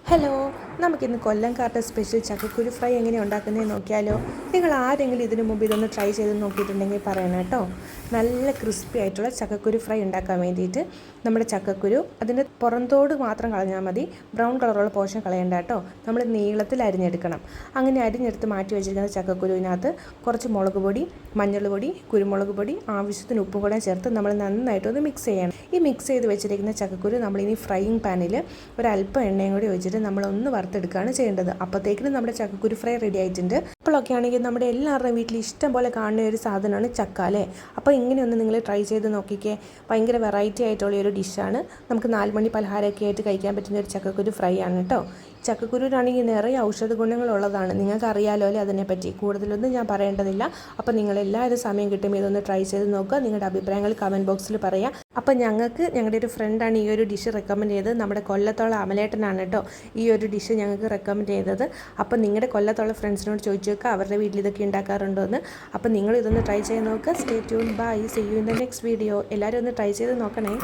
Hello, നമുക്കിന്ന് കൊല്ലംകാരുടെ special ചക്കക്കുരു fry എങ്ങനെ ഉണ്ടാക്കുന്നതെന്ന് നോക്കിയാലോ. നിങ്ങൾ ആരെങ്കിലും ഇതിനു മുമ്പ് ഇതൊന്ന് ട്രൈ ചെയ്ത് നോക്കിയിട്ടുണ്ടെങ്കിൽ പറയണം കേട്ടോ. നല്ല ക്രിസ്പി ആയിട്ടുള്ള ചക്കക്കുരു ഫ്രൈ ഉണ്ടാക്കാൻ വേണ്ടിയിട്ട് നമ്മുടെ ചക്കക്കുരു അതിൻ്റെ പുറന്തോട് മാത്രം കളഞ്ഞാൽ മതി. ബ്രൗൺ കളറുള്ള പോർഷൻ കളയണ്ട കേട്ടോ. നമ്മൾ നീളത്തിൽ അരിഞ്ഞെടുക്കണം. അങ്ങനെ അരിഞ്ഞെടുത്ത് മാറ്റി വെച്ചിരിക്കുന്ന ചക്കക്കുരുവിനകത്ത് കുറച്ച് മുളക് പൊടി, മഞ്ഞൾ പൊടി, കുരുമുളക് പൊടി, ആവശ്യത്തിന് ഉപ്പും കൂടെ ചേർത്ത് നമ്മൾ നന്നായിട്ടൊന്ന് മിക്സ് ചെയ്യണം. ഈ മിക്സ് ചെയ്ത് വെച്ചിരിക്കുന്ന ചക്കക്കുരു നമ്മളിനി ഫ്രൈയിങ് പാനിൽ ഒരല്പം എണ്ണയും കൂടി ഒഴിച്ചിട്ട് നമ്മളൊന്ന് വറുത്തെടുക്കുകയാണ് ചെയ്യേണ്ടത്. അപ്പോഴത്തേക്കിനും നമ്മുടെ ചക്കക്കുരു ഫ്രൈ റെഡി ആയിട്ടുണ്ട്. ഇപ്പോഴൊക്കെ ആണെങ്കിൽ നമ്മുടെ എല്ലാവരുടെയും വീട്ടിൽ ഇഷ്ടം പോലെ കാണുന്ന ഒരു സാധനമാണ് ചക്ക അല്ലേ. അപ്പോൾ ഇങ്ങനെയൊന്ന് നിങ്ങൾ ട്രൈ ചെയ്ത് നോക്കിക്കേ. ഭയങ്കര വെറൈറ്റി ആയിട്ടുള്ള ഒരു ഡിഷാണ്. നമുക്ക് 4 മണി പലഹാരമൊക്കെ ആയിട്ട് കഴിക്കാൻ പറ്റുന്ന ഒരു ചക്കക്കുരു ഫ്രൈ ആണ് കേട്ടോ. ചക്കക്കുരുവിനാണെങ്കിൽ നിറയെ ഔഷധ ഗുണങ്ങളുള്ളതാണ്. നിങ്ങൾക്ക് അറിയാലോ അല്ലേ അതിനെപ്പറ്റി. കൂടുതലൊന്നും ഞാൻ പറയേണ്ടതില്ല. അപ്പോൾ നിങ്ങളെല്ലാവരും സമയം കിട്ടുമ്പോൾ ഇതൊന്ന് ട്രൈ ചെയ്ത് നോക്കുക. നിങ്ങളുടെ അഭിപ്രായങ്ങൾ കമൻറ്റ് ബോക്സിൽ പറയാം. അപ്പോൾ ഞങ്ങളുടെ ഒരു ഫ്രണ്ടാണ് ഈ ഒരു ഡിഷ് റെക്കമെൻഡ് ചെയ്തത്. നമ്മുടെ കൊല്ലത്തുള്ള അമലേട്ടനാണ് കേട്ടോ ഈ ഒരു ഡിഷ് ഞങ്ങൾക്ക് റെക്കമെൻഡ് ചെയ്തത്. അപ്പോൾ നിങ്ങളുടെ കൊല്ലത്തുള്ള ഫ്രണ്ട്സിനോട് ചോദിച്ചു നോക്കുക അവരുടെ വീട്ടിൽ ഇതൊക്കെ ഉണ്ടാക്കാറുണ്ടോ എന്ന്. അപ്പോൾ നിങ്ങൾ ഇതൊന്ന് ട്രൈ ചെയ്ത് നോക്കുക. Stay tune. Bye. See you in the next video. എല്ലാവരും ഒന്ന് ട്രൈ ചെയ്ത് നോക്കണേ.